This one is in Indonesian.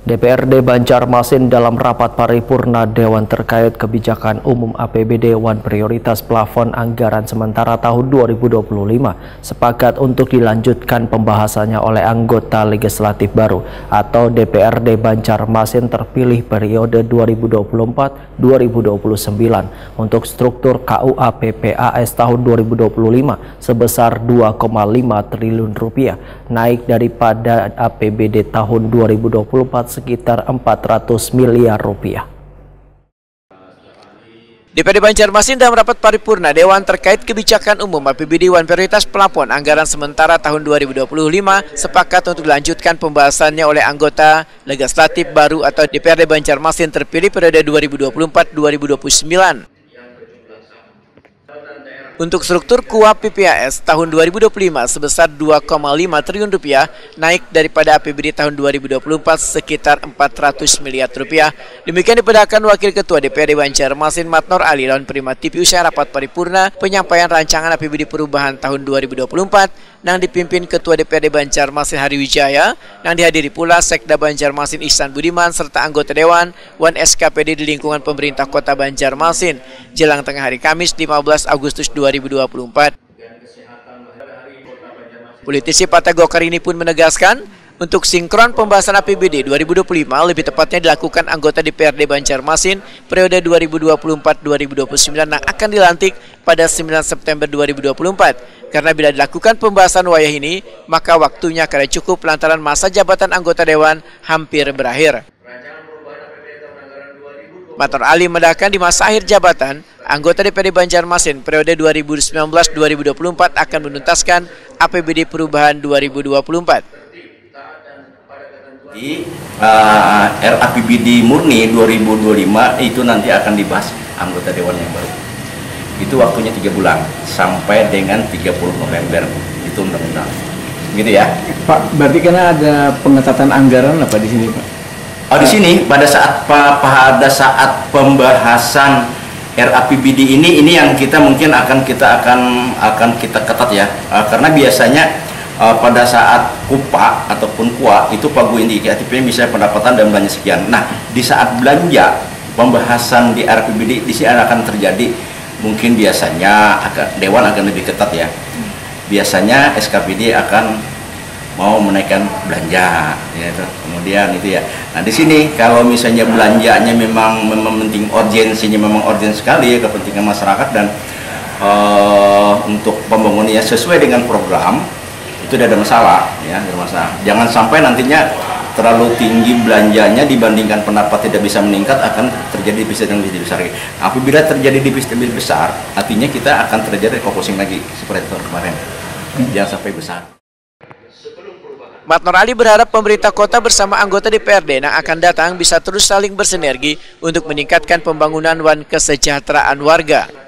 DPRD Banjarmasin dalam rapat paripurna Dewan terkait kebijakan umum APBD Wan Prioritas Plafon Anggaran Sementara tahun 2025 sepakat untuk dilanjutkan pembahasannya oleh anggota legislatif baru atau DPRD Banjarmasin terpilih periode 2024-2029 untuk struktur KUA PPAS tahun 2025 sebesar 2,5 triliun rupiah, naik daripada APBD tahun 2024 sekitar 400 miliar rupiah. DPRD Banjarmasin dalam rapat paripurna Dewan terkait kebijakan umum APBD Wan Prioritas Plafon Anggaran Sementara tahun 2025 sepakat untuk dilanjutkan pembahasannya oleh anggota legislatif baru atau DPRD Banjarmasin terpilih periode 2024-2029. Untuk struktur KUA PPAS tahun 2025 sebesar 2,5 triliun rupiah, naik daripada APBD tahun 2024 sekitar 400 miliar rupiah. Demikian dipedakan Wakil Ketua DPRD Banjarmasin Matnor Ali dalam penerima TV usai rapat paripurna penyampaian rancangan APBD perubahan tahun 2024 yang dipimpin Ketua DPRD Banjarmasin Hari Wijaya, yang dihadiri pula Sekda Banjarmasin Ihsan Budiman serta anggota Dewan Wan SKPD di lingkungan pemerintah Kota Banjarmasin jelang tengah hari Kamis 15 Agustus 2024. Politisi Partai Golkar ini pun menegaskan untuk sinkron pembahasan APBD 2025 lebih tepatnya dilakukan anggota DPRD Banjarmasin periode 2024-2029 yang akan dilantik pada 9 September 2024. Karena bila dilakukan pembahasan wayah ini, maka waktunya akan cukup lantaran masa jabatan anggota Dewan hampir berakhir. Matnor Ali menambahkan di masa akhir jabatan, anggota DPRD Banjarmasin periode 2019-2024 akan menuntaskan APBD perubahan 2024. Di RAPBD murni 2025 itu nanti akan dibahas anggota Dewan yang baru. Itu waktunya 3 bulan sampai dengan 30 November itu undang-undang. Gitu ya. Pak, berarti karena ada pengetatan anggaran apa di sini, Pak? Oh, di sini pada saat pembahasan RAPBD ini yang kita mungkin akan kita ketat ya. Karena biasanya pada saat KUPA ataupun KUA itu pagu indikatifnya misalnya pendapatan dan belanja sekian. Nah, di saat belanja pembahasan di RAPBD di sini akan terjadi mungkin biasanya Dewan akan lebih ketat ya. Biasanya SKPD akan mau menaikkan belanja ya, kemudian itu ya. Nah, di sini kalau misalnya belanjanya memang penting, urgensinya memang urgen sekali ya, kepentingan masyarakat dan untuk pembangunannya sesuai dengan program itu tidak ada masalah ya, tidak masalah. Jangan sampai nantinya terlalu tinggi belanjanya dibandingkan pendapat tidak bisa meningkat, akan terjadi defisit yang lebih besar. Apabila terjadi defisit lebih besar, artinya kita akan terjadi refocusing lagi seperti tahun kemarin. Jangan sampai besar. Matnor Ali berharap pemerintah kota bersama anggota DPRD yang akan datang bisa terus saling bersinergi untuk meningkatkan pembangunan dan kesejahteraan warga.